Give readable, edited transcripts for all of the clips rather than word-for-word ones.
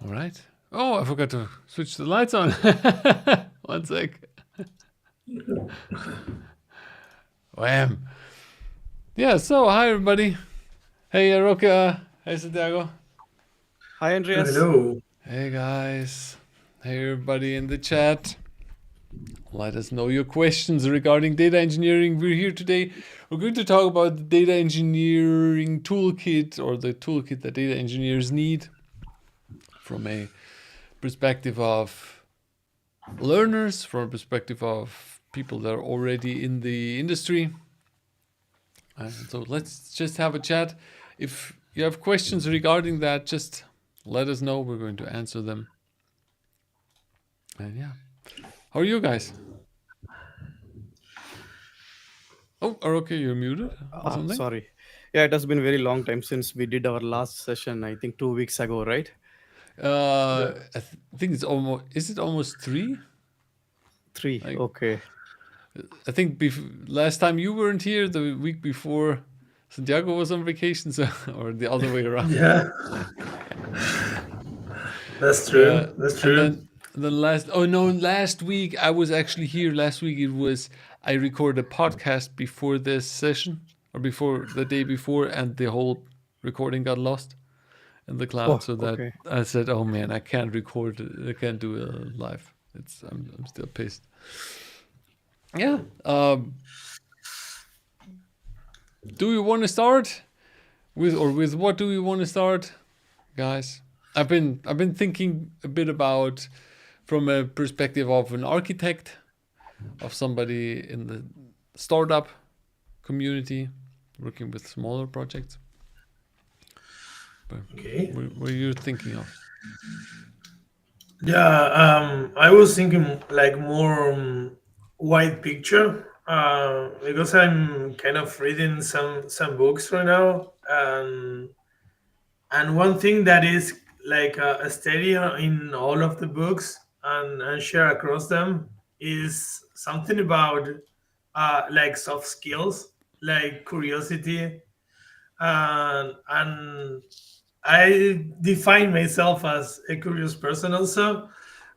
All right. Oh, I forgot to switch the lights on. One sec. Wham. Yeah, so hi everybody. Hey Arockia. Hey Santiago. Hi, Andreas. Hello. Hey guys. Hey everybody in the chat. Let us know your questions regarding data engineering. We're here today. We're going to talk about the data engineering toolkit, or the toolkit that data engineers need, from a perspective of learners, from a perspective of people that are already in the industry. So let's just have a chat. If you have questions regarding that, just let us know. We're going to answer them. And yeah, how are you guys? Oh, Arockia, you're muted or something? Sorry. Yeah, it has been a very long time since we did our last session, I think 2 weeks ago, right? I think it's almost. Is it almost 3? Three. Like, Okay. I think last time you weren't here, the week before Santiago was on vacation, so or the other way around. Yeah, that's true. That's And true. then last week I was actually here. Last week I recorded a podcast before this session, or before the day before, and the whole recording got lost in the cloud. Oh, So that okay. I said, "Oh man, I can't record it. I can't do it live." I'm still pissed. Yeah. Do we want to start with what do we want to start, guys? I've been thinking a bit about, from a perspective of an architect, of somebody in the startup community working with smaller projects. But Okay. what are you thinking of? Yeah, I was thinking like more wide picture because I'm kind of reading some books right now, and one thing that is like a steady in all of the books and share across them is something about like soft skills, like curiosity, and I define myself as a curious person also,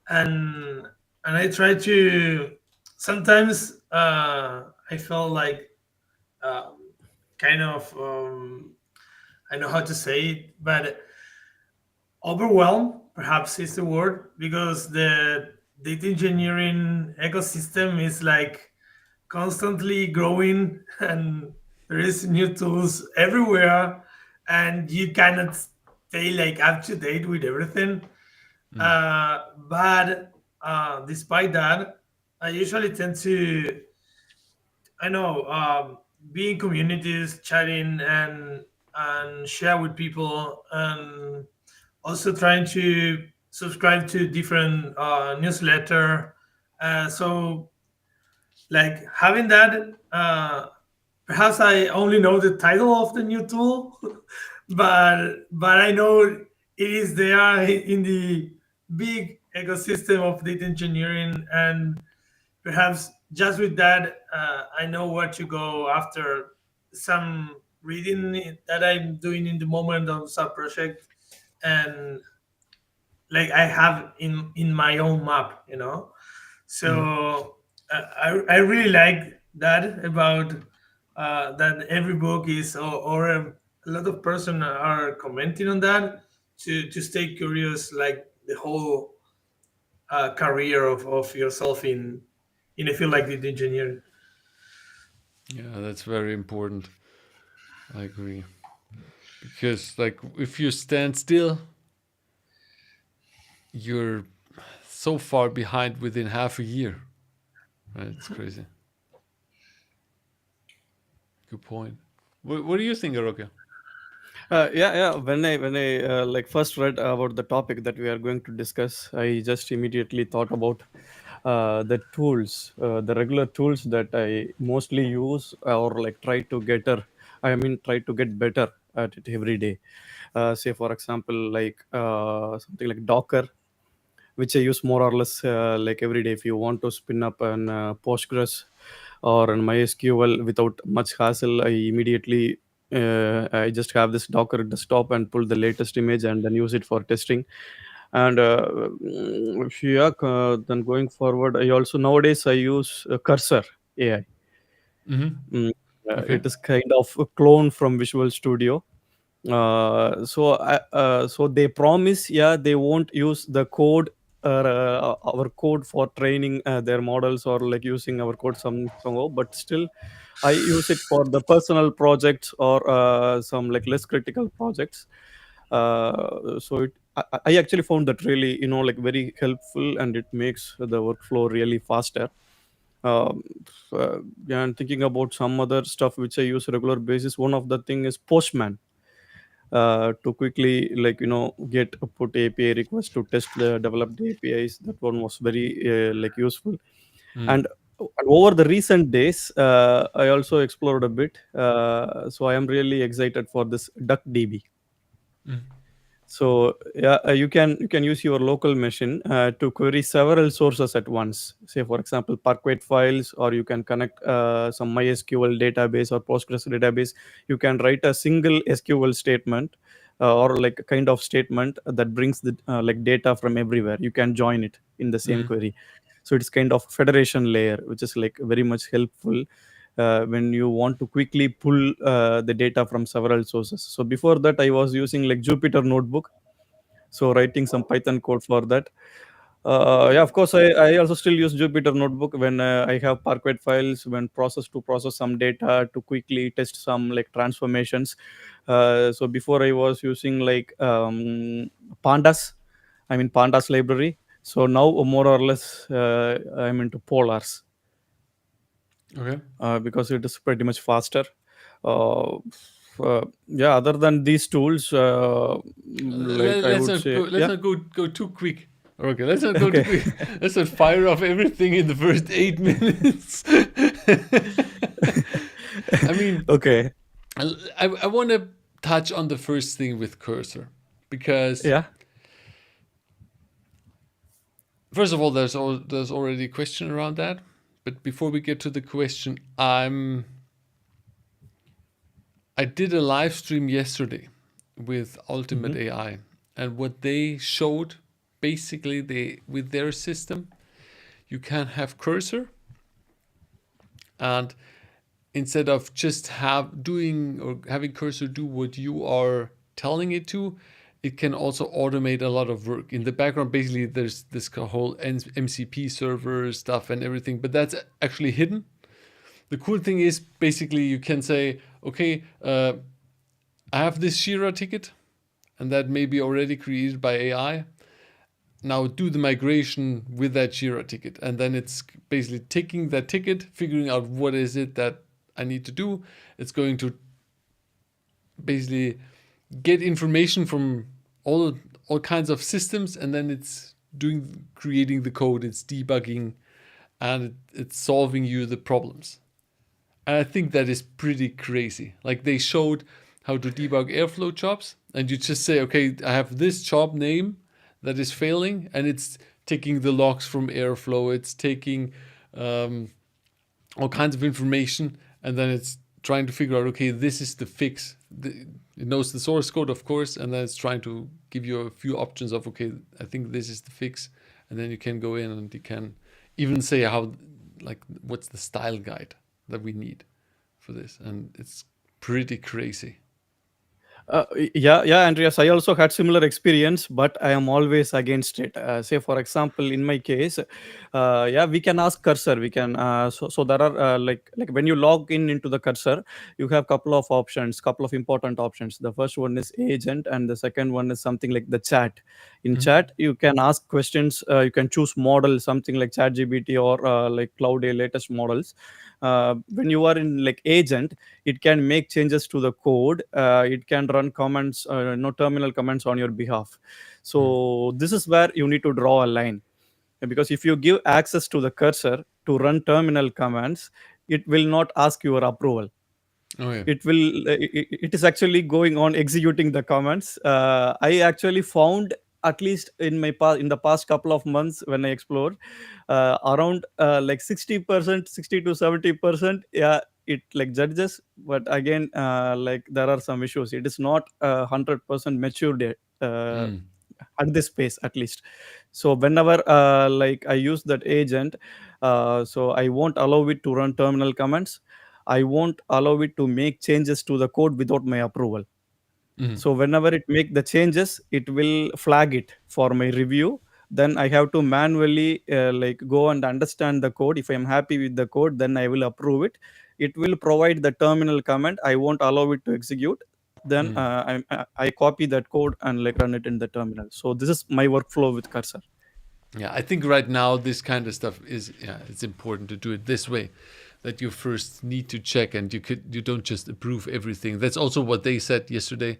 and I try to sometimes I feel like um, kind of I know how to say it, but overwhelmed perhaps is the word, because the data engineering ecosystem is like constantly growing and there is new tools everywhere and you cannot stay like up to date with everything. But despite that, I usually tend to, I know, be in communities, chatting and share with people, and also trying to subscribe to different newsletter. So like having that, perhaps I only know the title of the new tool, but I know it is there in the big ecosystem of data engineering, and perhaps just with that, I know where to go after some reading that I'm doing in the moment of sub project, and like I have in my own map, you know. So I really like that about that every book is, or a lot of person are commenting on that, to stay curious, like the whole career of yourself in a field like the engineering. Yeah, that's very important. I agree. Because like if you stand still, you're so far behind within half a year. Right? It's crazy. Good point. What do you think, Aroka? Yeah. When I like first read about the topic that we are going to discuss, I just immediately thought about the tools, the regular tools that I mostly use or like try to get her. I mean, try to get better at it every day. Say, for example, like something like Docker, which I use more or less like every day. If you want to spin up an Postgres or an MySQL without much hassle, I just have this Docker desktop and pull the latest image and then use it for testing. And then going forward, I also nowadays I use Cursor AI. Mm, Okay. it is kind of a clone from Visual Studio. So they promise, yeah, they won't use the code or our code for training their models, or like using our code somehow, but still I use it for the personal projects or some like less critical projects. I actually found that really, like very helpful, and it makes the workflow really faster. um, yeah, and thinking about some other stuff which I use regular basis, one of the thing is Postman, to quickly, like, get put API request to test the developed APIs. That one was very like useful. Mm. And over the recent days, I also explored a bit. So I am really excited for this DuckDB. Mm. So yeah, you can use your local machine to query several sources at once. Say for example, Parquet files, or you can connect some MySQL database or Postgres database. You can write a single SQL statement, or like a kind of statement that brings the like data from everywhere. You can join it in the same Mm. query. So it's kind of federation layer, which is like very much helpful when you want to quickly pull the data from several sources. So before that, I was using like Jupyter Notebook, so writing some Python code for that. Yeah, of course, I also still use Jupyter Notebook when I have Parquet files, when to process some data to quickly test some like transformations. So before I was using like Pandas, I mean Pandas library. So now more or less I'm into Polars, Okay. because it is pretty much faster. Yeah, other than these tools, like I Let's would not go. say, Let's yeah. not go too quick. Okay, let's not go too Okay. quick. Let's not fire off everything in the first 8 minutes. I mean, Okay. I want to touch on the first thing with cursor, because Yeah. first of all, there's already a question around that. But before we get to the question, I did a live stream yesterday with Ultimate Hmm. AI, and what they showed, basically, they with their system, you can have cursor, and instead of just having cursor do what you are telling it to, it can also automate a lot of work in the background. Basically, there's this whole MCP server stuff and everything, but that's actually hidden. The cool thing is, basically, you can say, okay, I have this Jira ticket, and that may be already created by AI. Now do the migration with that Jira ticket. And then it's basically taking that ticket, figuring out what is it that I need to do. It's going to basically get information from all kinds of systems, and then it's creating the code, it's debugging, and it's solving you the problems. And I think that is pretty crazy. Like, they showed how to debug Airflow jobs, and you just say, okay, I have this job name that is failing, and it's taking the logs from Airflow, it's taking um, all kinds of information, and then it's trying to figure out, okay, this is the fix. It knows the source code, of course, and then it's trying to give you a few options of, okay, I think this is the fix, and then you can go in and you can even say how, like, what's the style guide that we need for this, and it's pretty crazy. Yeah, Andreas. I also had similar experience, but I am always against it. Say, for example, in my case, yeah, we can ask cursor. We can. So there are like when you log in into the cursor, you have couple of options, couple of important options. The first one is agent, and the second one is something like the chat. In Mhm. chat, you can ask questions. You can choose model, something like ChatGPT or like Cloud A latest models. When you are in like agent, it can make changes to the code. It can run comments, no terminal comments on your behalf. Mm. So this is where you need to draw a line, because if you give access to the cursor to run terminal commands, it will not ask your approval. Oh yeah. It is actually going on executing the commands. I actually found, at least in the past couple of months when I explored, around like 60%, 60 to 70%, yeah, it like judges. But again, like there are some issues. It is not 100% matured yet. Mm. at this pace at least. So whenever like I use that agent, so I won't allow it to run terminal commands. I won't allow it to make changes to the code without my approval. Mhm. So whenever it make the changes, it will flag it for my review. Then I have to manually like go and understand the code. If I am happy with the code, then I will approve it. It will provide the terminal command. I won't allow it to execute. Then Mm. I copy that code and like run it in the terminal. So this is my workflow with Cursor. Yeah, I think right now this kind of stuff is, yeah, it's important to do it this way, that you first need to check, and you don't just approve everything. That's also what they said yesterday.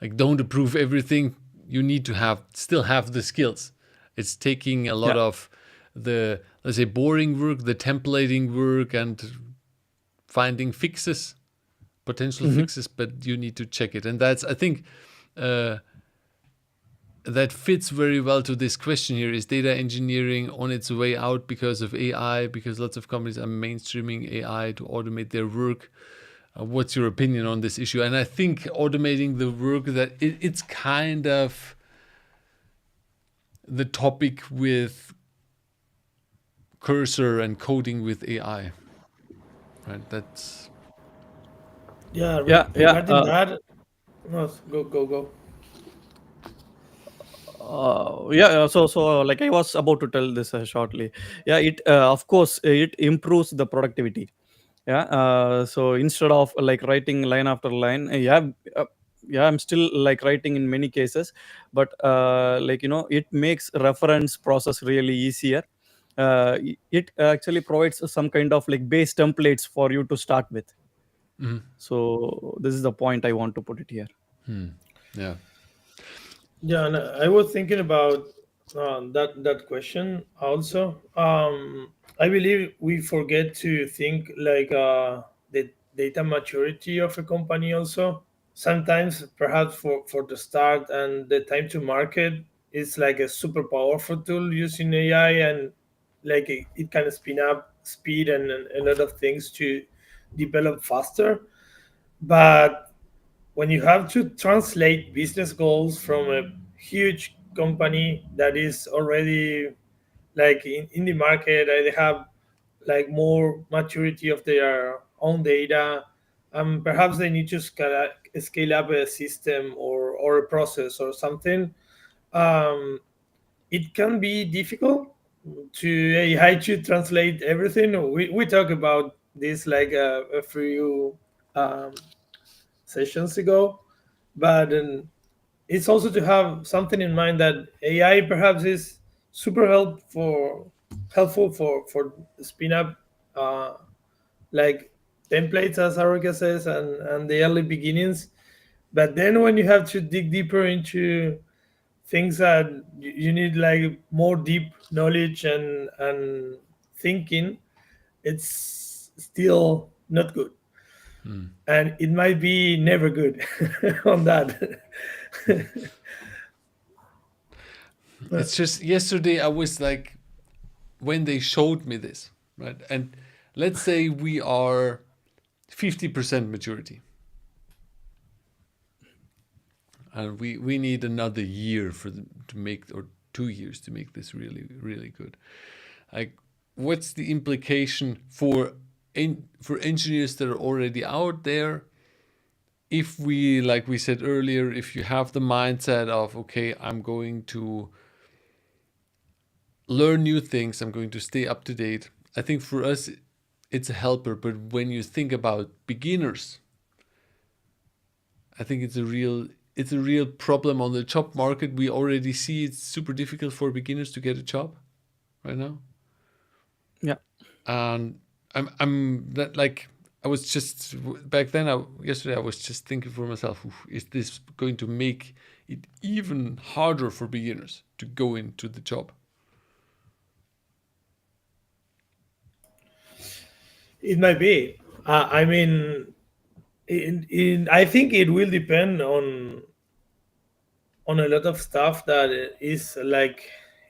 Like, don't approve everything. You need to still have the skills. It's taking a lot Yeah. of the, let's say, boring work, the templating work, and finding fixes, potential Hmm. fixes, but you need to check it. And that's, I think, uh, that fits very well to this question here. Is data engineering on its way out because of AI? Because lots of companies are mainstreaming AI to automate their work. What's your opinion on this issue? And I think automating the work, that it's kind of the topic with Cursor and coding with AI, right? That's Yeah, Yeah, yeah. regarding that, no, go. So like I was about to tell this shortly. Yeah, it of course it improves the productivity. Yeah, so instead of like writing line after line, uh, yeah, I'm still like writing in many cases, but like it makes reference process really easier. It actually provides some kind of like base templates for you to start with. mhm. So this is the point I want to put it here. Yeah. Yeah, and I was thinking about that question also. I believe we forget to think like the data maturity of a company also. Sometimes, perhaps for the start and the time to market, it's like a super powerful tool using AI, and like it can spin up speed and a lot of things to develop faster. But when you have to translate business goals from a huge company that is already like in the market, they have like more maturity of their own data, perhaps they need to scale up a system or a process or something. um, it can be difficult to AI to translate everything. We talk about this like a few um, sessions ago, but it's also to have something in mind that AI perhaps is super helpful for spin up uh, like templates, as Arockia says, and the early beginnings. But then when you have to dig deeper into things that you need like more deep knowledge and thinking, it's still not good, and it might be never good on that. It's just yesterday I was like, when they showed me this, right? And let's say we are 50% maturity, and we need another year for them to make, or 2 years to make this really really good. Like, what's the implication for engineers that are already out there? If we, like we said earlier, if you have the mindset of, okay, I'm going to learn new things, I'm going to stay up to date, I think for us it's a helper. But when you think about beginners, I think it's a real problem on the job market. We already see it's super difficult for beginners to get a job right now. Yeah. And I'm that, like, I was just back then. Yesterday I was just thinking for myself, "Oof, is this going to make it even harder for beginners to go into the job?" It might be. I mean, I think it will depend on a lot of stuff that is like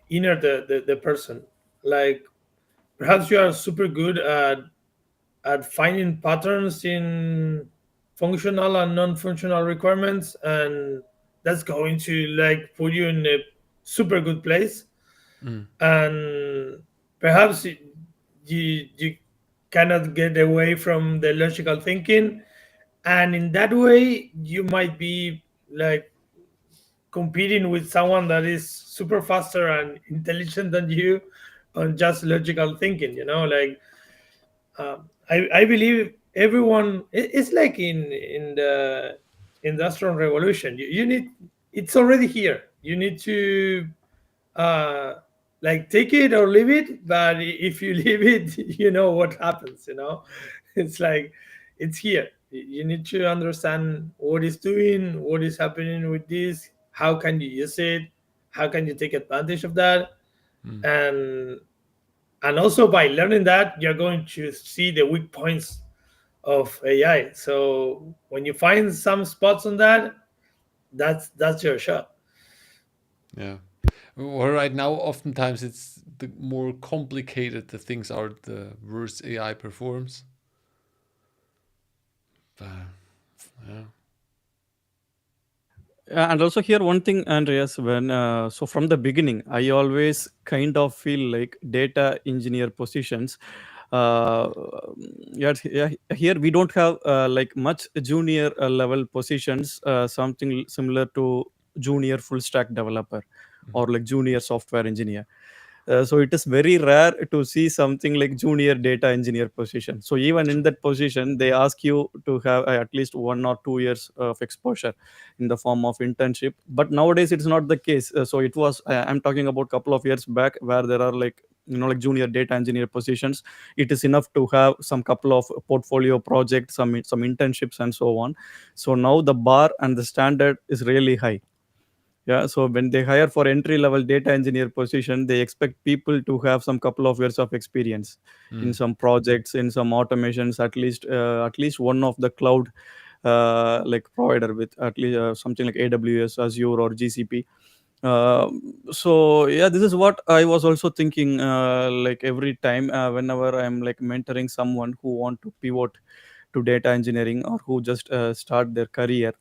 inner the person. Like perhaps you are super good at finding patterns in functional and non-functional requirements, and that's going to like put you in a super good place, and perhaps you cannot get away from the logical thinking, and in that way you might be like competing with someone that is super faster and intelligent than you on just logical thinking, like I believe everyone it's like in the industrial revolution. You need, it's already here, you need to uh like take it or leave it, but if you leave it, you know what happens, it's like it's here. You need to understand what it's doing, what is happening with this, how can you use it, how can you take advantage of that, and also by learning that you're going to see the weak points of AI. So when you find some spots on that, that's your shot. Yeah. Well, right now, oftentimes it's the more complicated the things are, the worse AI performs. But, yeah. And also here one thing, Andreas, when so from the beginning, I always kind of feel like data engineer positions. Uh, yeah, here we don't have like much junior level positions, something similar to junior full stack developer or like junior software engineer. So it is very rare to see something like junior data engineer position. So even in True. that position, they ask you to have at least 1 or 2 years of exposure in the form of internship. But nowadays it's not the case. So it was I'm talking about couple of years back where there are like like junior data engineer positions. It is enough to have some couple of portfolio projects, some internships and so on. So now the bar and the standard is really high. Yeah, so when they hire for entry level data engineer position, they expect people to have some couple of years of experience in some projects, in some automations, at least one of the cloud like provider with at least something like AWS, Azure, or GCP. So yeah, this is what I was also thinking. Like every time, whenever I'm like mentoring someone who want to pivot to data engineering or who just start their career,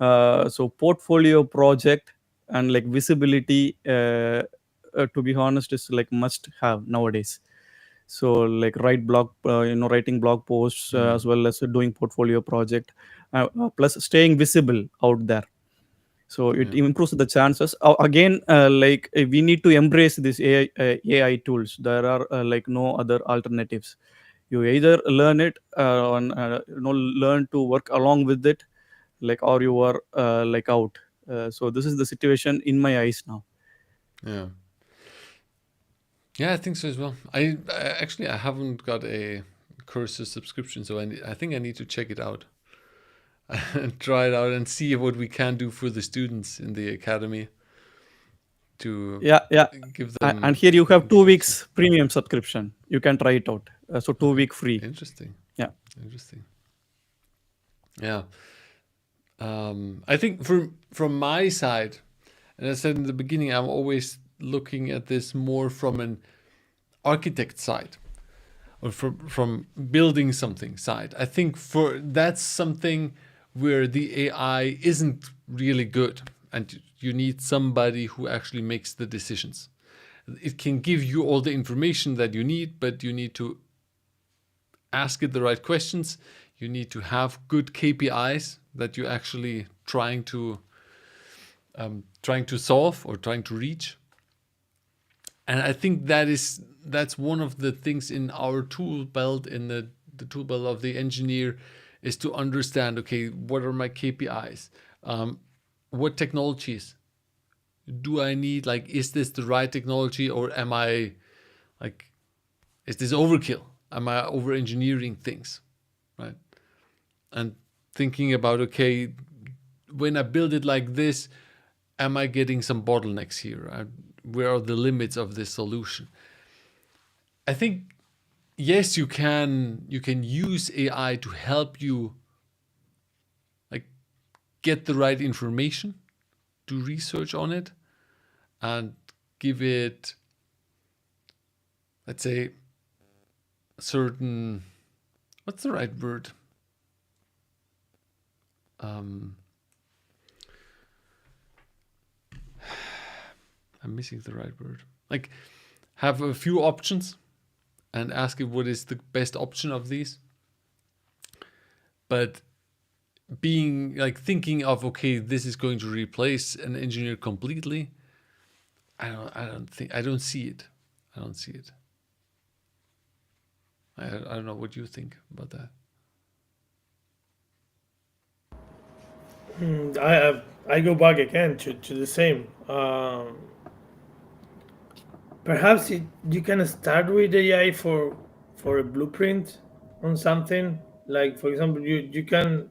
so portfolio project and like visibility, to be honest, is like must have nowadays. So like writing blog posts, as well as doing portfolio project, plus staying visible out there. So it Yeah. improves the chances. Again, like we need to embrace these AI tools. There are like no other alternatives. You either learn it, learn to work along with it, like, or you are like out. So this is the situation in my eyes now. Yeah. Yeah, I think so as well. I haven't got a Cursor subscription, so I think I need to check it out and try it out and see what we can do for the students in the academy to Yeah, yeah. give And them here you have two introduction. weeks premium subscription. You can try it out. So two Okay, week free. interesting, Yeah. interesting. Yeah, I think from my side, and I said in the beginning, I'm always looking at this more from an architect side or from building something side. I think for that's something where the AI isn't really good, and you need somebody who actually makes the decisions. It can give you all the information that you need, but you need to ask it the right questions. You need to have good KPIs that you're actually trying to solve or trying to reach. And I think that's one of the things in our tool belt, in the tool belt of the engineer, is to understand, okay, what are my KPIs? What technologies do I need? Like, is this the right technology, or am I like, is this overkill? Am I over engineering things? Right. And thinking about, okay, when I build it like this, am I getting some bottlenecks here? Where are the limits of this solution? I think yes, you can use AI to help you like get the right information, do research on it, and give it, let's say, certain, what's the right word? Um, I'm missing the right word. Like, have a few options and ask it what is the best option of these. But being like thinking of, okay, this is going to replace an engineer completely. I don't see it. I don't see it. I don't know what you think about that. I go back again to the same. Perhaps you can start with AI for a blueprint on something. Like for example, you can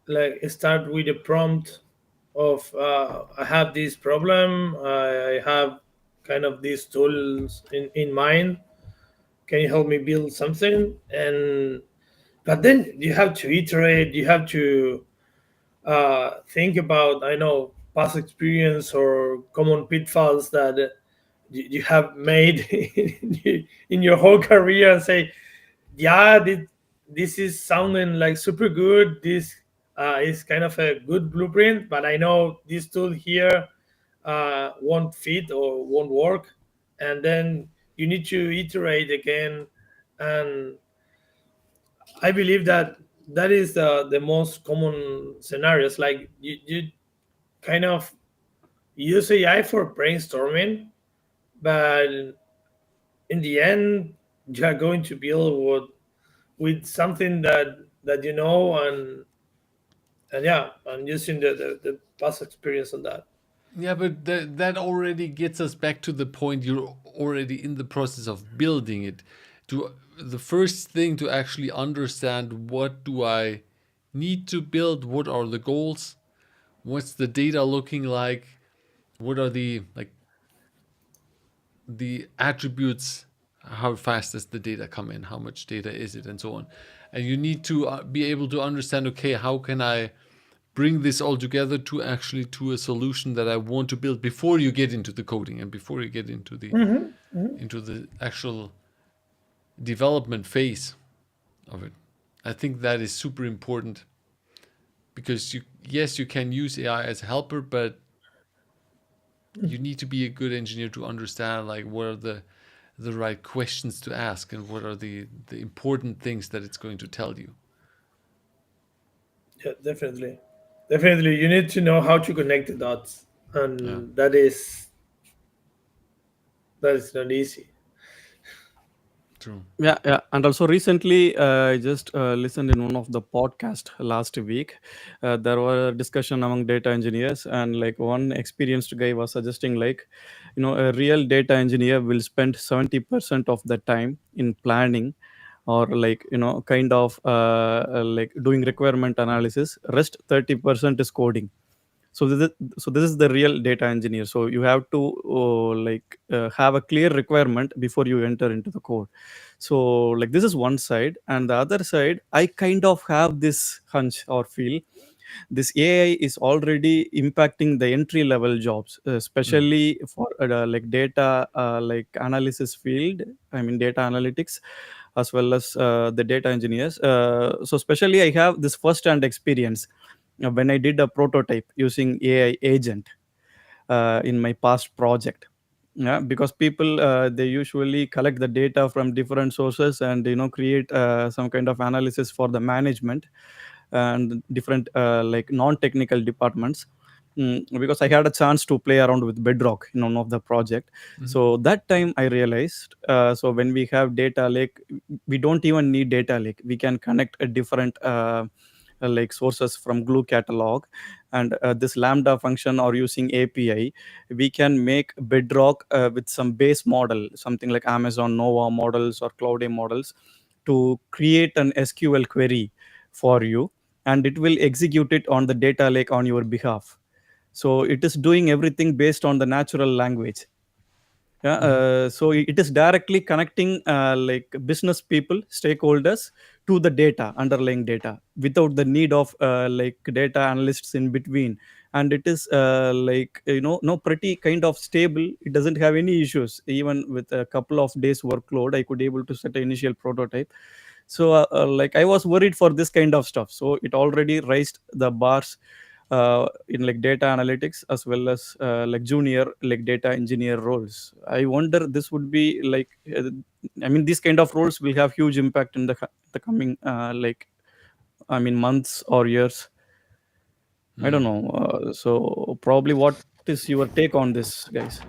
like start with a prompt of I have this problem. I have kind of these tools in mind. Can you help me build something? And but then you have to iterate. You have to think about, I know, past experience or common pitfalls that you have made in your whole career, and say, yeah, this is sounding like super good. This is kind of a good blueprint, but I know this tool here won't fit or won't work. And then you need to iterate again. And I believe that that is the most common scenarios. Like you kind of use AI for brainstorming, but in the end, you are going to build with something that you know, and yeah, and using the past experience on that. Yeah, but that already gets us back to the point you're already in the process of building it. To the first thing to actually understand, what do I need to build? What are the goals? What's the data looking like? What are the attributes? How fast does the data come in? How much data is it, and so on? And you need to be able to understand, okay, how can I bring this all together to actually to a solution that I want to build before you get into the coding and before you get into the actual development phase of it. I think that is super important, because you can use AI as a helper, but you need to be a good engineer to understand like what are the right questions to ask and what are the important things that it's going to tell you. Yeah, definitely, definitely. You need to know how to connect the dots, Yeah, and that is not easy. true. Yeah, yeah, and also recently, I just listened in one of the podcast last week. There were a discussion among data engineers, and like one experienced guy was suggesting, like, a real data engineer will spend 70% of the time in planning, or like kind of like doing requirement analysis. Rest 30% is coding. So this is the real data engineer. So you have to have a clear requirement before you enter into the code. So like this is one side, and the other side, I kind of have this hunch or feel this AI is already impacting the entry level jobs, Mm. especially for like data like analysis field. I mean data analytics, as well as the data engineers. So especially I have this first hand experience when I did a prototype using AI agent in my past project. Yeah, because people they usually collect the data from different sources and create some kind of analysis for the management and different like non-technical departments. Because I had a chance to play around with Bedrock in one of the project. Mhm. So that time I realized, so when we have data lake, we don't even need data lake. We can connect a different like sources from glue catalog, and this lambda function or using API, we can make Bedrock with some base model, something like Amazon Nova models or Cloud models, to create an SQL query for you, and it will execute it on the data lake on your behalf. So it is doing everything based on the natural language. Yeah, Mhm. so it is directly connecting like business people, stakeholders, to the data, underlying data, without the need of like data analysts in between. And it is like no, pretty kind of stable. It doesn't have any issues. Even with a couple of days workload, I could able to set an initial prototype. So like I was worried for this kind of stuff, so it already raised the bars in like data analytics as well as like junior like data engineer roles. I wonder this would be like I mean these kind of roles will have huge impact in the coming like I mean months or years. I don't know. So probably what is your take on this, guys?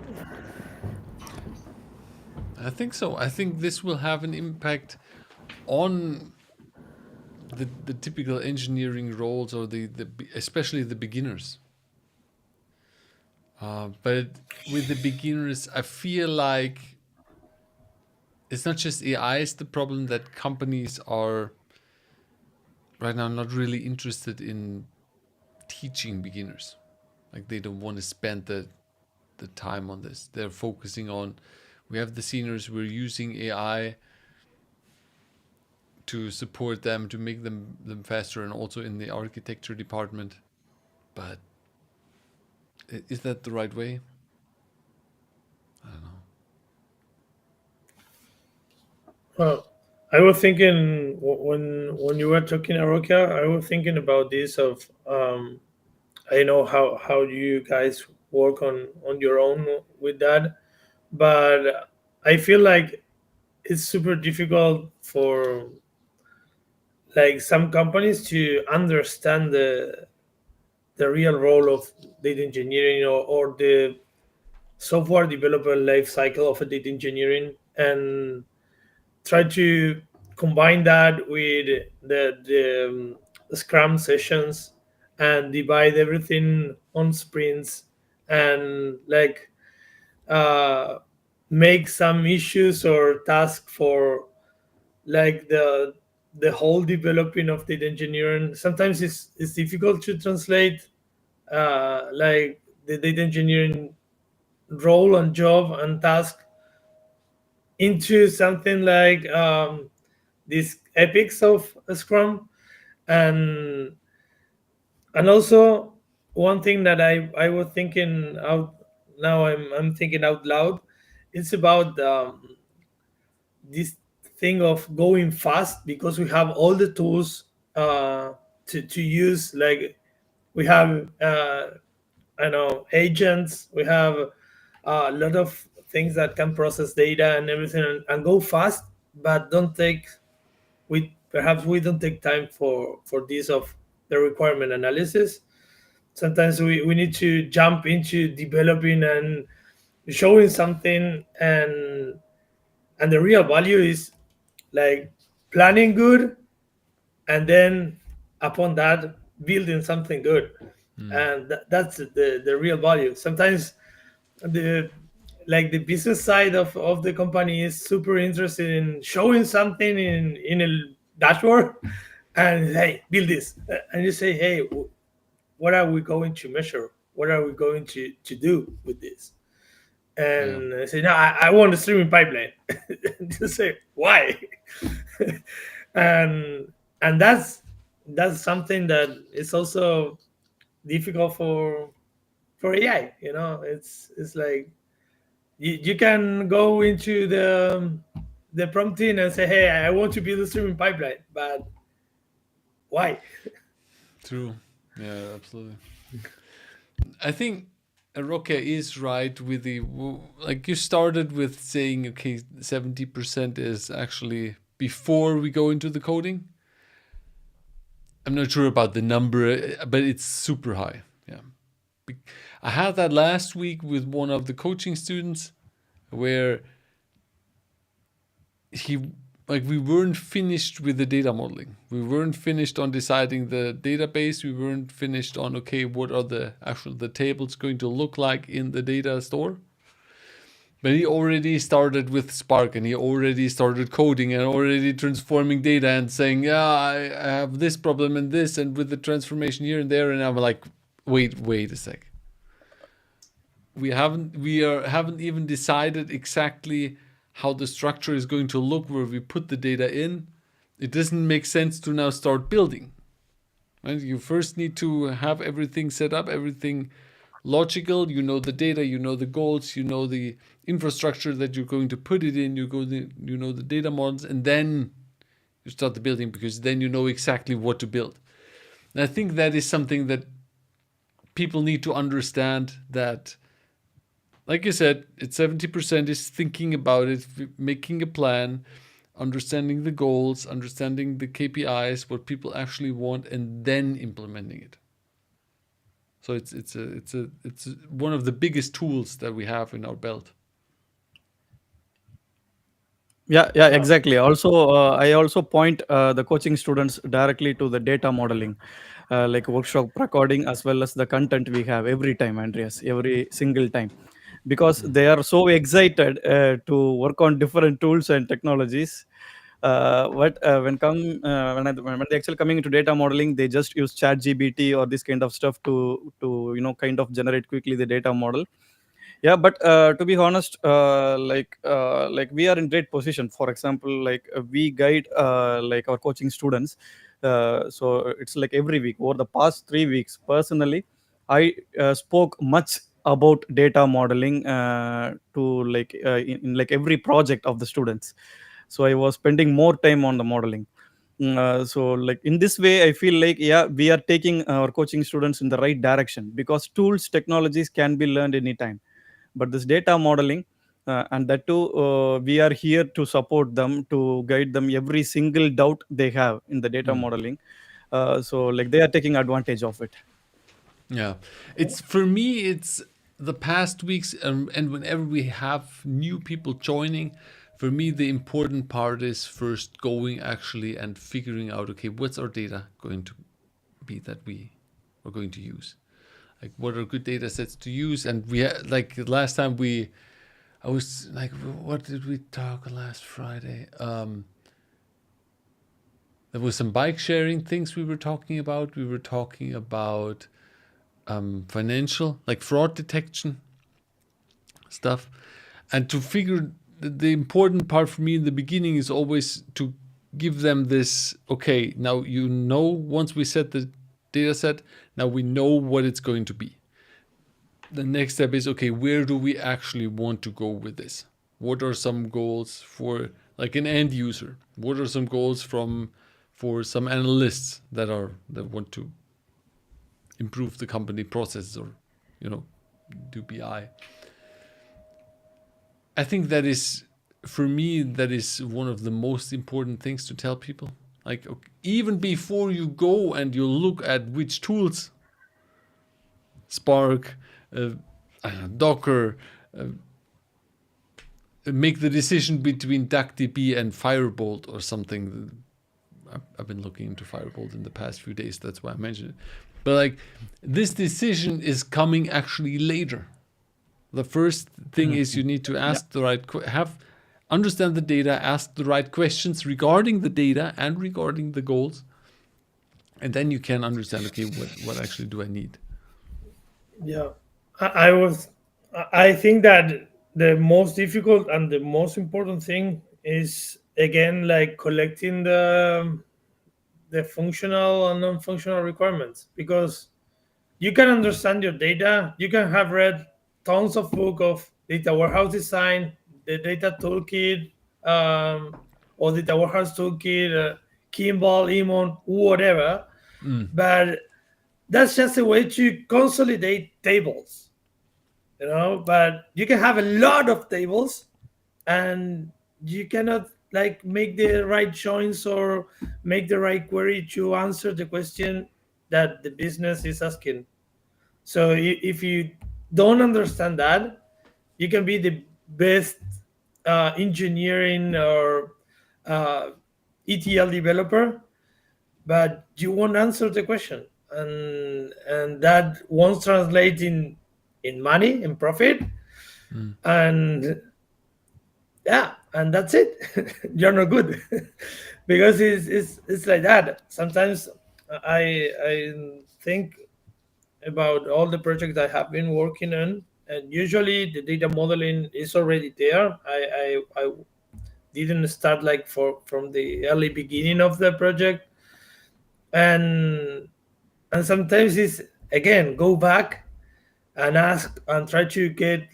I think so. I think this will have an impact on the typical engineering roles, or especially the beginners. But with the beginners, I feel like it's not just AI is the problem, that companies are right now not really interested in teaching beginners. Like they don't want to spend the time on this. They're focusing on, we have the seniors, we're using AI to support them, to make them faster, and also in the architecture department. But is that the right way? I don't know. Well, I was thinking when you were talking Arockia, I was thinking about this of I know how you guys work on your own with that, but I feel like it's super difficult for like some companies to understand the real role of data engineering, or the software developer life cycle of a data engineering, and try to combine that with the Scrum sessions, and divide everything on sprints, and like uh, make some issues or task for like the whole developing of data engineering. Sometimes it's difficult to translate like the data engineering role and job and task into something like these epics of Scrum. And and also, one thing that I was thinking out now, I'm thinking out loud. It's about this thing of going fast, because we have all the tools to use. Like we have I know agents, we have a lot of things that can process data and everything, and go fast, but don't take we don't take time for this of the requirement analysis. Sometimes we need to jump into developing and showing something, and the real value is like planning good, and then upon that building something good. And that's the real value. Sometimes the like the business side of the company is super interested in showing something in a dashboard, and hey, build this. And you say, hey, what are we going to measure? What are we going to do with this? Yeah. And I say, no, I want a streaming pipeline. You say, why? and and that's something that is also difficult for AI. It's like you can go into the prompting and say, hey, I want to build a streaming pipeline, but why? True. Yeah, absolutely. I think Arockia is right with like you started with saying, okay, 70% is actually before we go into the coding. I'm not sure about the number, but it's super high. Yeah. I had that last week with one of the coaching students where we weren't finished with the data modeling. We weren't finished on deciding the database. We weren't finished on, okay, what are the tables going to look like in the data store. But he already started with Spark, and he already started coding and already transforming data and saying, yeah, I have this problem and this, and with the transformation here and there. And I'm like, wait a sec. We haven't even decided exactly how the structure is going to look where we put the data in. It doesn't make sense to now start building. Right? You first need to have everything set up, everything logical. You know the data, you know the goals, you know the infrastructure that you're going to put it in. You know the data models, and then you start the building, because then you know exactly what to build. And I think that is something that people need to understand that, like you said, it's 70% is thinking about it, making a plan, understanding the goals, understanding the KPIs, what people actually want, and then implementing it. So it's one of the biggest tools that we have in our belt. Yeah, exactly. Also, I also point the coaching students directly to the data modeling, like workshop recording, as well as the content we have every time, Andreas, every single time, because they are so excited to work on different tools and technologies. But when they actually coming into data modeling, they just use ChatGPT or this kind of stuff to kind of generate quickly the data model. Yeah, but to be honest, like we are in great position. For example, like we guide like our coaching students. So it's like every week over the past 3 weeks, personally I spoke much about data modeling to like in like every project of the students. So I was spending more time on the modeling. So like in this way, I feel like, yeah, we are taking our coaching students in the right direction, because tools technologies can be learned anytime, but this data modeling, and that too, we are here to support them, to guide them every single doubt they have in the data modeling. So like they are taking advantage of it. Yeah, it's for me. It's the past weeks, and whenever we have new people joining, for me the important part is first going actually and figuring out, okay, what's our data going to be that we are going to use, like what are good data sets to use. And we like last time I was like, what did we talk last Friday? There was some bike sharing things we were talking about. We were talking about financial, like fraud detection stuff. And to figure the important part for me in the beginning is always to give them this, okay, now once we set the data set, now we know what it's going to be. The next step is, okay, where do we actually want to go with this? What are some goals for like an end user? What are some goals for some analysts that want to improve the company processes, or do BI? I think that is, for me, that is one of the most important things to tell people. Like, okay, even before you go and you look at which tools, Spark, Docker, make the decision between DuckDB and Firebolt or something. I've been looking into Firebolt in the past few days. That's why I mentioned it. But like, this decision is coming actually later. The first thing is you need to ask the right, understand the data, ask the right questions regarding the data and regarding the goals, and then you can understand, okay, what actually do I need? Yeah, I think that the most difficult and the most important thing is, again, like collecting the functional and non-functional requirements, because you can understand your data. You can have read tons of book of data warehouse design, the data toolkit, or data warehouse toolkit, Kimball, Emon, whatever. But that's just a way to consolidate tables, But you can have a lot of tables, and you cannot like make the right joins or make the right query to answer the question that the business is asking. So if you don't understand that, you can be the best engineering or uh, ETL developer, but you won't answer the question, and that won't translate in money and profit, and yeah, and that's it. You're not good. Because it's like that. Sometimes I think about all the projects I have been working on, and usually the data modeling is already there. I didn't start like from the early beginning of the project, and sometimes it's, again, go back and ask and try to get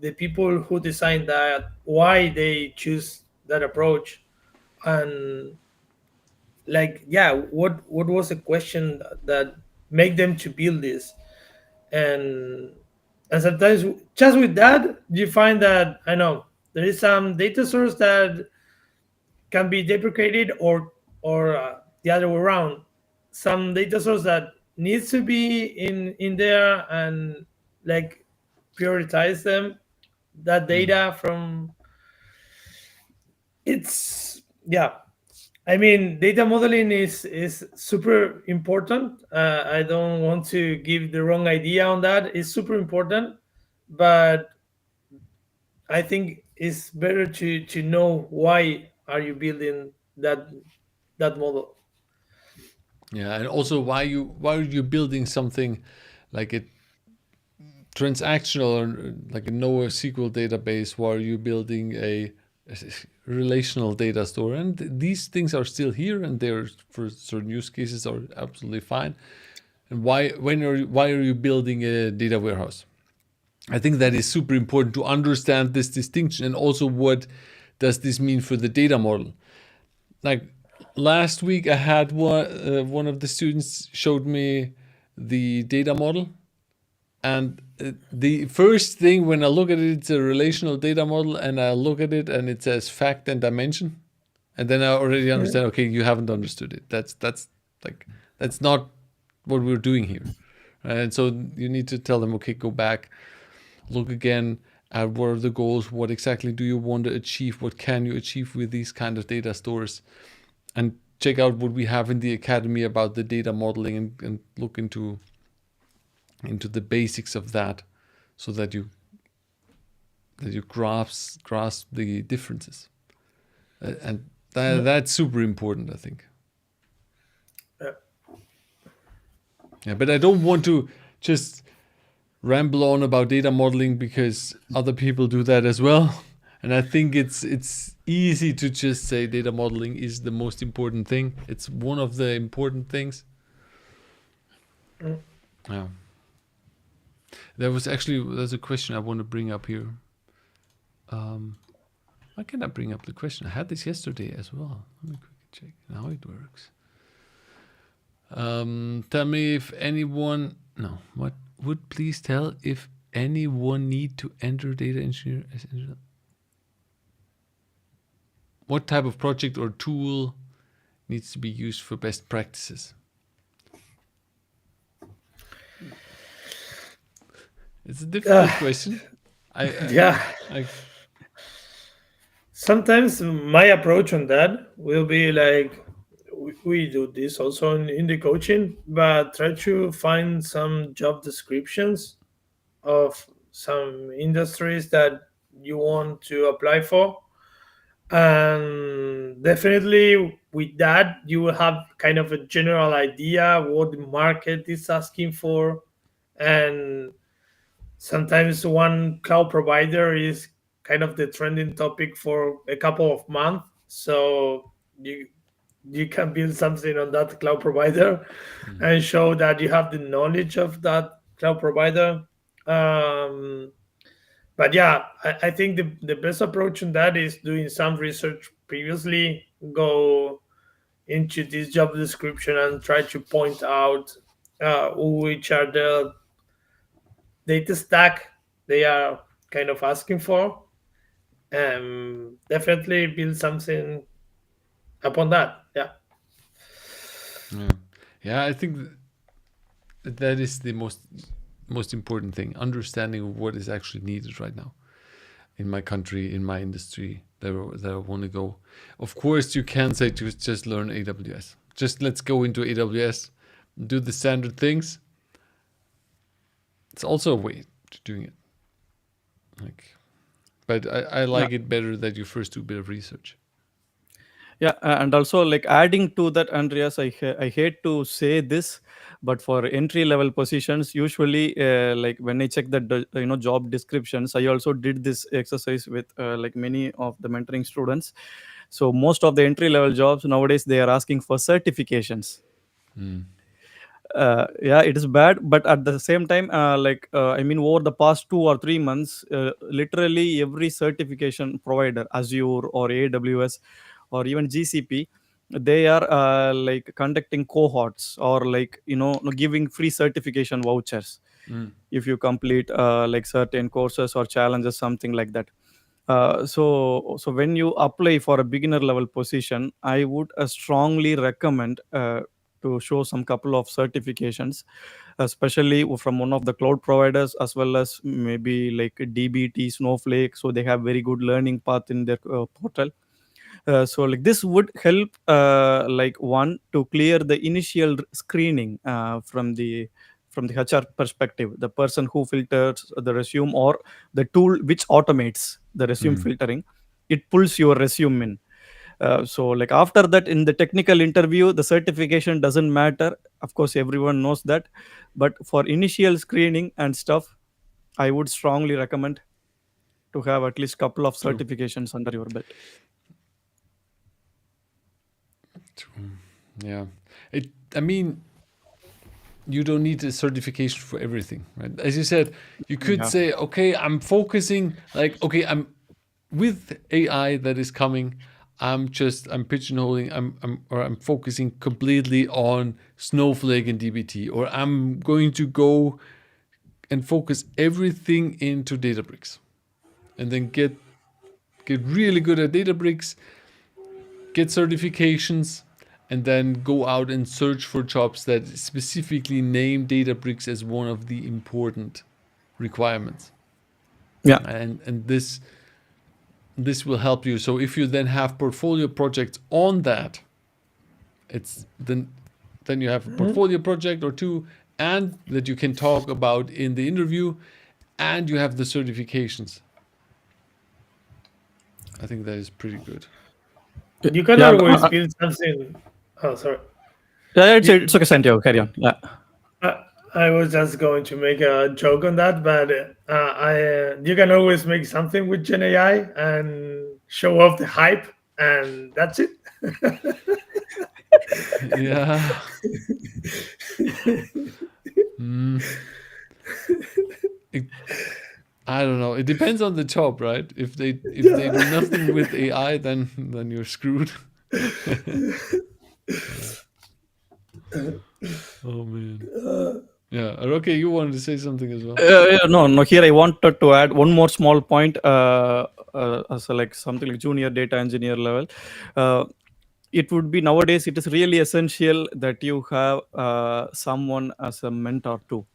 the people who designed that, why they choose that approach, and like, yeah, what was the question that make them to build this. and sometimes just with that you find that I know there is some data source that can be deprecated, or the other way around, some data source that needs to be in there, and like prioritize them, that data from it's yeah. I mean, data modeling is super important. I don't want to give the wrong idea on that. It's super important, but I think it's better to know why are you building that model. Yeah, and also why are you building something like a transactional or like a NoSQL database? Why are you building a relational data store? And these things are still here, and they're for certain use cases are absolutely fine. And why are you building a data warehouse? I think that is super important to understand this distinction, and also what does this mean for the data model. Like last week, I had one of the students showed me the data model, and the first thing when I look at it, it's a relational data model, and I look at it and it says fact and dimension, and then I already understand. Okay, you haven't understood it. That's not what we're doing here, and so you need to tell them, okay, go back, look again at what are the goals, what exactly do you want to achieve, what can you achieve with these kind of data stores, and check out what we have in the academy about the data modeling, and look into the basics of that, so that you grasp the differences, and that's super important, I think. Yeah. Yeah, but I don't want to just ramble on about data modeling, because other people do that as well. And I think it's easy to just say data modeling is the most important thing. It's one of the important things. Yeah. There's a question I want to bring up here. Why can't I bring up the question? I had this yesterday as well. Let me quickly check how it works. Tell me if anyone. No, what would please tell if anyone need to enter data engineer as engineer? What type of project or tool needs to be used for best practices? It's a difficult question. Yeah. I Sometimes my approach on that will be like we do this also in the coaching, but try to find some job descriptions of some industries that you want to apply for, and definitely with that you will have kind of a general idea what the market is asking for. And sometimes one cloud provider is kind of the trending topic for a couple of months, so you can build something on that cloud provider and show that you have the knowledge of that cloud provider. um, but yeah, I think the best approach on that is doing some research previously, go into this job description and try to point out which are the data stack they are kind of asking for, and definitely build something upon that. Yeah. yeah, I think that is the most important thing. Understanding what is actually needed right now in my country, in my industry, that I want to go. Of course, you can say to just learn AWS. Just let's go into AWS, do the standard things. It's also a way to doing it. But I Yeah. like it better that you first do a bit of research. Yeah, and also like adding to that, Andreas, I hate to say this, but for entry level positions, usually like when I check the job descriptions, I also did this exercise with like many of the mentoring students. So most of the entry level jobs nowadays, they are asking for certifications. Yeah, it is bad, but at the same time, I mean, over the past 2 or 3 months, literally every certification provider, Azure or AWS or even GCP, they are like conducting cohorts, or like giving free certification vouchers. if you complete like certain courses or challenges, something like that. So when you apply for a beginner level position, I would strongly recommend to show some couple of certifications, especially from one of the cloud providers, as well as maybe like DBT, Snowflake. So they have very good learning path in their portal. So like this would help like one to clear the initial screening from the HR perspective, the person who filters the resume, or the tool which automates the resume filtering, it pulls your resume in. So like after that, in the technical interview, the certification doesn't matter, of course everyone knows that, but for initial screening and stuff, I would strongly recommend to have at least couple of True. certifications under your belt. Yeah. I mean, you don't need a certification for everything, right? As you said, you could Yeah. say, okay, I'm focusing, like, okay, I'm with AI that is coming. I'm pigeonholing, I'm focusing completely on Snowflake and DBT, or I'm going to go and focus everything into Databricks, and then get really good at Databricks, get certifications, and then go out and search for jobs that specifically name Databricks as one of the important requirements. Yeah. And this will help you. So if you then have portfolio projects on that, it's then you have a portfolio project or two, and that you can talk about in the interview, and you have the certifications. I think that is pretty good. You can Yeah, always build something. Oh, sorry. yeah, it's okay, Santiago. Carry on. Yeah. I was just going to make a joke on that, but you can always make something with Gen AI and show off the hype, and that's it. Yeah. It, I don't know. It depends on the job, right? If they do nothing with AI, then you're screwed. Oh man. Yeah. Okay, you wanted to say something as well. No. Here I wanted to add one more small point. As a, like something like junior data engineer level, it would be nowadays. It is really essential that you have someone as a mentor too,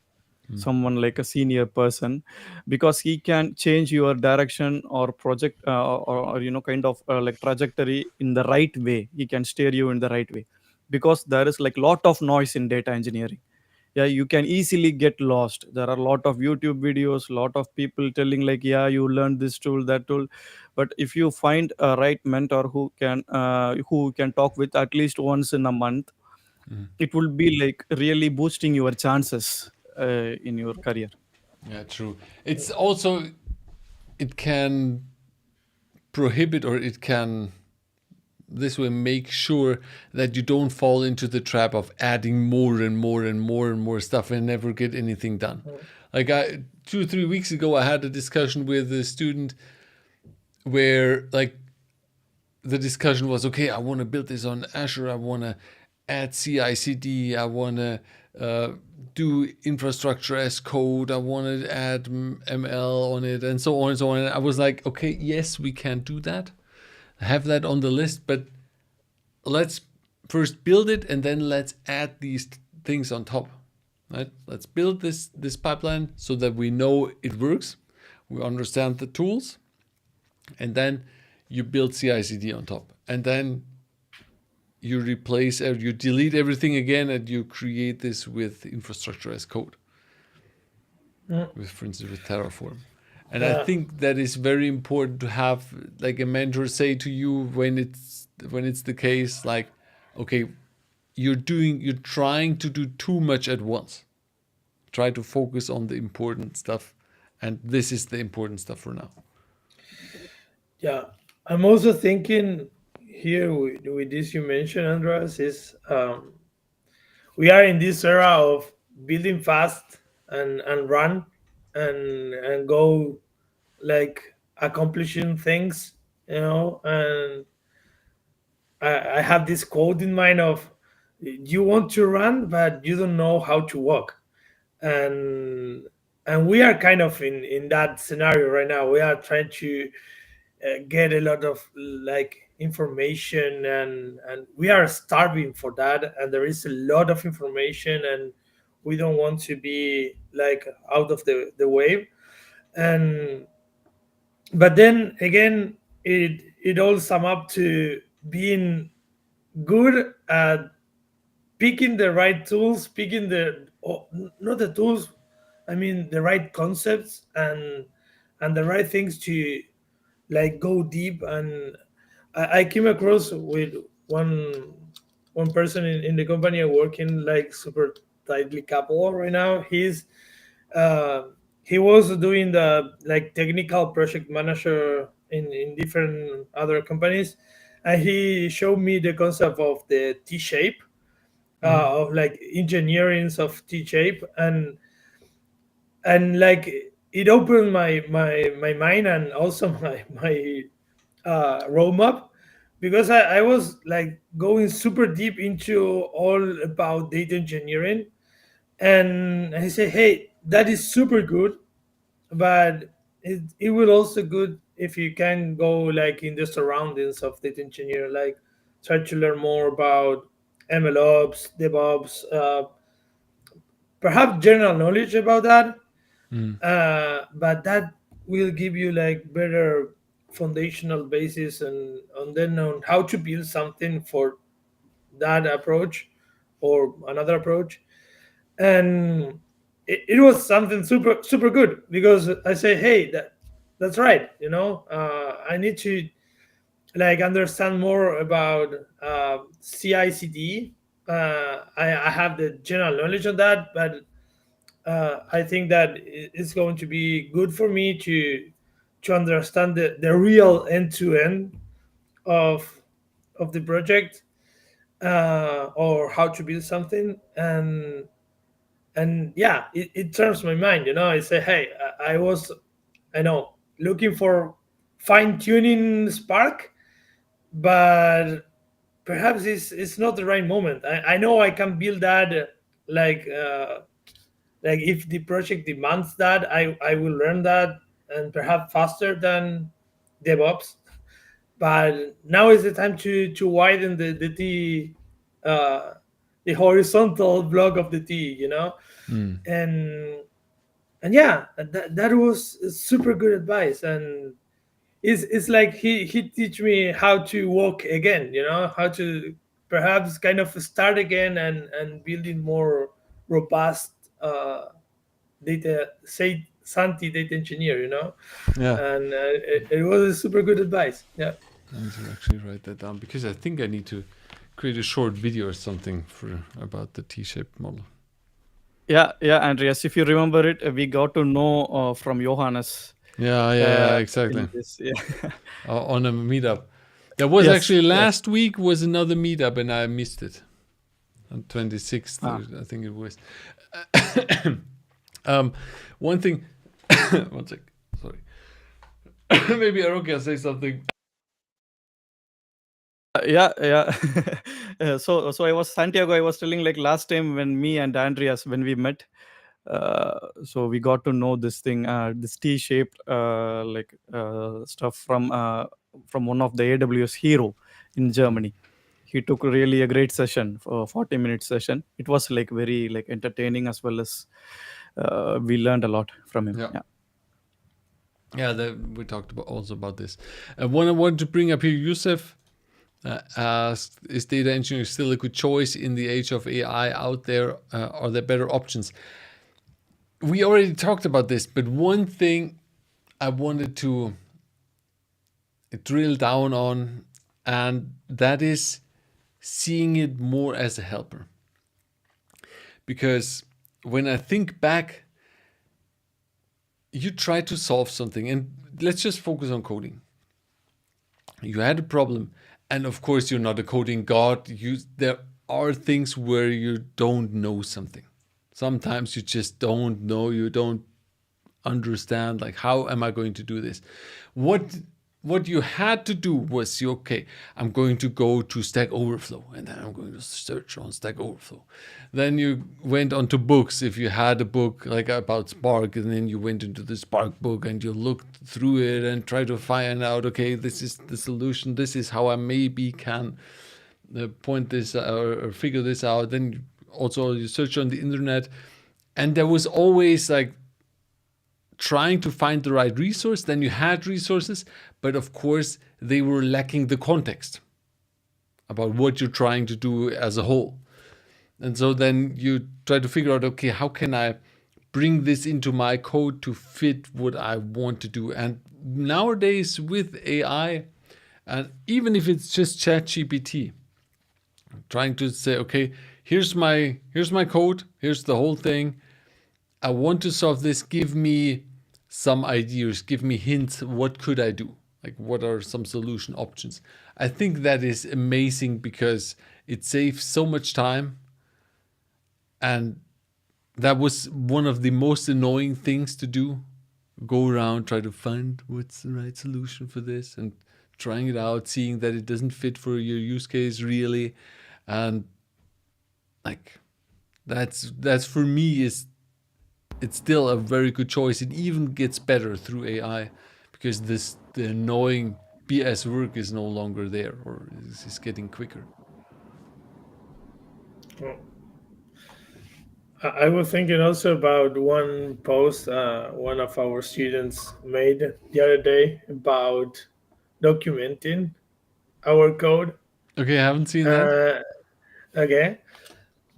someone like a senior person, because he can change your direction or project or kind of like trajectory in the right way. He can steer you in the right way, because there is like lot of noise in data engineering. Yeah, you can easily get lost. There are a lot of YouTube videos, lot of people telling like, yeah, you learned this tool, that tool. But if you find a right mentor who can talk with at least once in a month, it will be like really boosting your chances in your career. Yeah, true. It's also, it can prohibit, or it can this will make sure that you don't fall into the trap of adding more and more and more and more stuff and never get anything done. Like 2 or 3 weeks ago, I had a discussion with a student where like the discussion was, okay, I want to build this on Azure. I want to add CI/CD. I want to do infrastructure as code. I want to add ML on it, and so on and so on. And I was like, okay, yes, we can do that. Have that on the list, but let's first build it, and then let's add these things on top. Right? Let's build this pipeline so that we know it works. We understand the tools, and then you build CI/CD on top, and then you replace or you delete everything again, and you create this with infrastructure as code. With, for instance, with Terraform. And I think that is very important to have like a mentor say to you when it's the case, like, okay, you're trying to do too much at once. Try to focus on the important stuff, and this is the important stuff for now. Yeah, I'm also thinking here with this you mentioned, Andreas, is we are in this era of building fast and run and go, like accomplishing things, and I have this quote in mind of, you want to run but you don't know how to walk. and we are kind of in that scenario right now. We are trying to get a lot of like information, and we are starving for that, and there is a lot of information, and we don't want to be like out of the wave. And but then again, it all sum up to being good at picking the right tools, picking not the tools, I mean the right concepts, and the right things to like go deep. And I came across with one person in the company I work in, like super tightly coupled right now. Uh, he was doing the like technical project manager in different other companies, and he showed me the concept of the T-shape, of like engineerings of T-shape, and like it opened my mind, and also my roadmap, because I was like going super deep into all about data engineering. And I say, hey, that is super good, but it will also good if you can go like in the surroundings of data engineer, like try to learn more about MLOps, DevOps, perhaps general knowledge about that. Mm. But that will give you like better foundational basis, and then on how to build something for that approach or another approach. And it was something super good, because I say, hey, that's right, I need to like understand more about CI/CD. I have the general knowledge on that, but I think that it's going to be good for me to understand the real end to end of the project, or how to build something. And yeah, it turns my mind. I say, hey, I know, looking for fine tuning Spark, but perhaps it's not the right moment. I know I can build that, like like if the project demands that, I will learn that, and perhaps faster than DevOps. But now is the time to widen uh, the horizontal block of the T. Mm. and and yeah, that was super good advice. And it's like he teach me how to walk again, how to perhaps kind of start again, and building more robust data, say Santi data engineer, Yeah, and it was a super good advice. Yeah. I need to actually write that down because I think I need to create a short video or something for about the T-shaped model. Yeah, Andreas, if you remember it, we got to know from Johannes Yeah, exactly. in this. Yeah. On a meetup. There was Yes. actually Yes. last week was another meetup and I missed it. On 26th, Ah. I think it was. One thing, one sec, sorry. Maybe Arockia say something. Yeah. So I was Santiago. I was telling like last time when me and Andreas when we met. So we got to know this thing, this T-shaped stuff from one of the AWS hero in Germany. He took really a great session, for 40-minute session. It was like very like entertaining, as well as we learned a lot from him. Yeah. Yeah, we talked also about this. One I wanted to bring up here, Yusuf asked, is data engineering still a good choice in the age of AI out there? Are there better options? We already talked about this, but one thing I wanted to drill down on, and that is seeing it more as a helper. Because when I think back, you try to solve something, and let's just focus on coding. You had a problem, and of course you're not a coding god. There are things where you don't know something. Sometimes you just don't know, you don't understand, like, how am I going to do this? What what you had to do was okay, I'm going to go to Stack Overflow and then I'm going to search on Stack Overflow. Then you went onto books if you had a book like about Spark, and then you went into the Spark book and you looked through it and tried to find out, okay, this is the solution, this is how I maybe can point this or figure this out. Then also you search on the internet, and there was always like trying to find the right resource. Then you had resources, but of course they were lacking the context about what you're trying to do as a whole. And so then you try to figure out, okay, how can I bring this into my code to fit what I want to do? And nowadays with AI, and even if it's just ChatGPT, trying to say, okay, here's my code, here's the whole thing. I want to solve this. Give me some ideas, give me hints. What could I do? Like, what are some solution options? I think that is amazing because it saves so much time. And that was one of the most annoying things to do. Go around, try to find what's the right solution for this and trying it out, seeing that it doesn't fit for your use case really. And like, that's for me it's still a very good choice. It even gets better through AI because the annoying BS work is no longer there, or is getting quicker. I was thinking also about one post one of our students made the other day about documenting our code. Okay, I haven't seen that. Okay,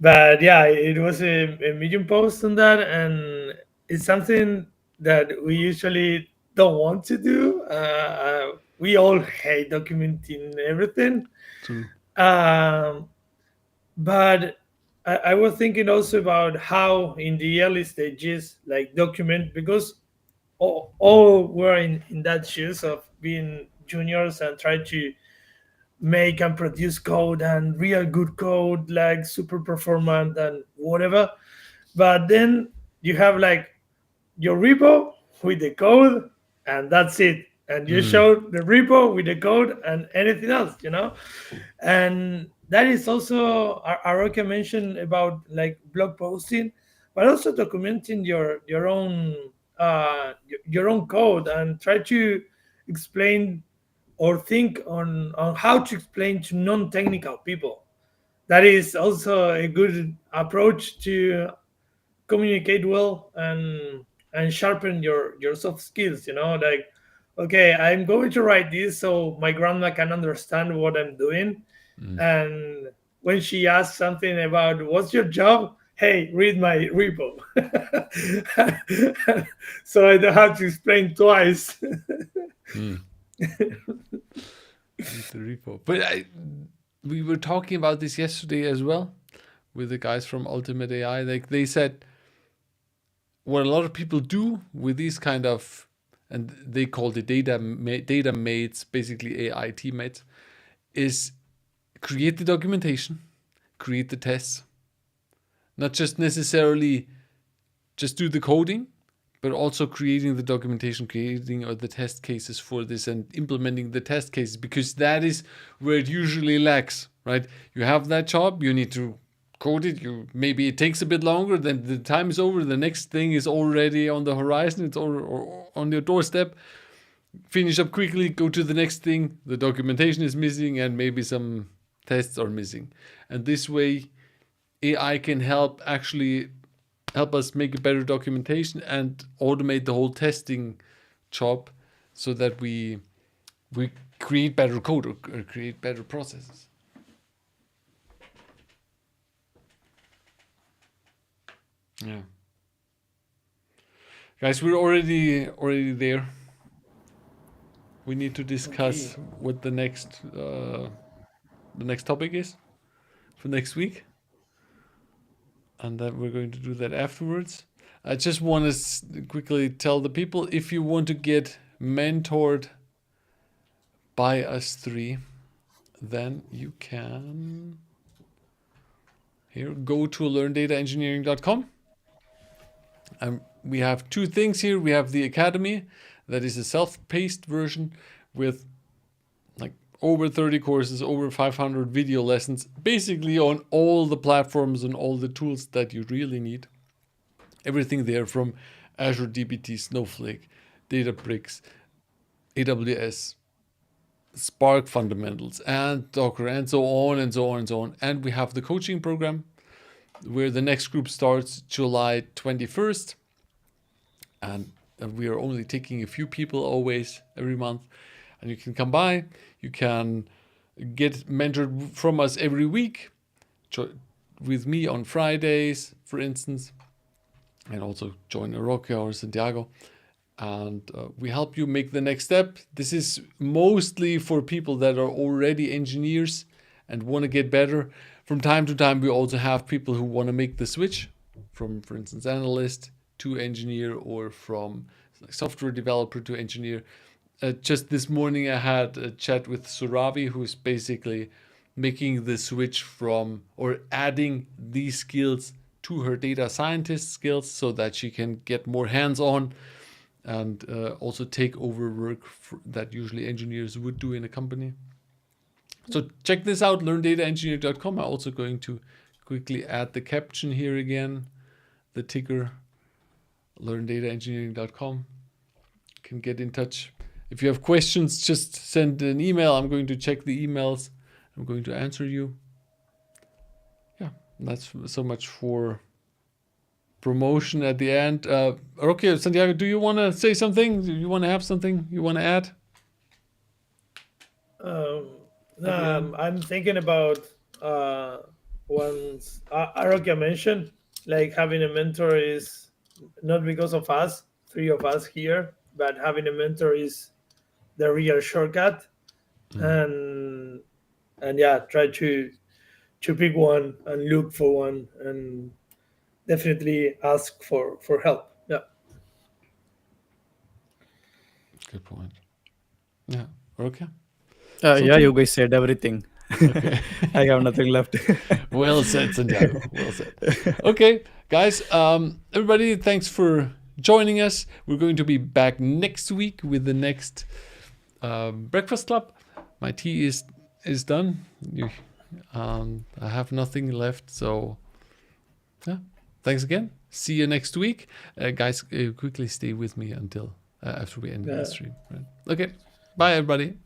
but yeah, it was a Medium post on that, and it's something that we usually don't want to do. We all hate documenting everything. True. But I was thinking also about how in the early stages, like document, because all were in that shoes of being juniors and try to make and produce code and real good code, like super performant and whatever. But then you have like your repo with the code, and that's it. And you show the repo with the code and anything else, And that is also Arockia mentioned about like blog posting, but also documenting your own your own code and try to explain or think on how to explain to non-technical people. That is also a good approach to communicate well and sharpen your soft skills. Like, okay, I'm going to write this so my grandma can understand what I'm doing. And when she asks something about what's your job, hey, read my repo. So I don't have to explain twice. The repo. But we were talking about this yesterday as well with the guys from Ultimate AI. Like they said, what a lot of people do with these kind of, and they call it data mates, basically AI teammates, is create the documentation, create the tests, not just necessarily just do the coding, but also creating the documentation, creating the test cases for this and implementing the test cases, because that is where it usually lacks, right? You have that job, you need to code it, maybe it takes a bit longer, then the time is over, the next thing is already on the horizon, it's or on your doorstep. Finish up quickly, go to the next thing, the documentation is missing and maybe some tests are missing. And this way AI can help us make a better documentation and automate the whole testing job so that we create better code or create better processes. Yeah. Guys, we're already there. We need to discuss what the next topic is for next week. And then we're going to do that afterwards. I just want to quickly tell the people, if you want to get mentored by us three, then you can here go to learndataengineering.com. And we have two things here. We have the Academy, that is a self-paced version with like over 30 courses, over 500 video lessons, basically on all the platforms and all the tools that you really need. Everything there from Azure DBT, Snowflake, Databricks, AWS, Spark fundamentals, and Docker, and so on and so on and so on. And we have the coaching program where the next group starts July 21st. And we are only taking a few people always every month. And you can come by, you can get mentored from us every week with me on Fridays, for instance, and also join Arockia or Santiago. And we help you make the next step. This is mostly for people that are already engineers and want to get better. From time to time, we also have people who want to make the switch from, for instance, analyst to engineer, or from software developer to engineer. Just this morning, I had a chat with Surabi, who's basically making the switch from, or adding these skills to her data scientist skills so that she can get more hands-on and also take over work that usually engineers would do in a company. So check this out, learndataengineering.com. I'm also going to quickly add the caption here again, the ticker, learndataengineering.com. You can get in touch. If you have questions, just send an email. I'm going to check the emails. I'm going to answer you. Yeah, that's so much for promotion at the end. Okay, Santiago, do you want to say something? Do you want to have something you want to add? I'm thinking about once Arockia mentioned, like having a mentor is not because of us, three of us here, but having a mentor is the real shortcut. And yeah, try to pick one and look for one, and definitely ask for help. Yeah. Good point. Yeah. Okay. Yeah, you guys said everything. Okay. I have nothing left. Well said, Santiago. Well said. Okay, guys. Everybody, thanks for joining us. We're going to be back next week with the next breakfast club. My tea is done. I have nothing left. So, yeah. Thanks again. See you next week, guys. Quickly stay with me until after we end the stream. Right? Okay. Bye, everybody.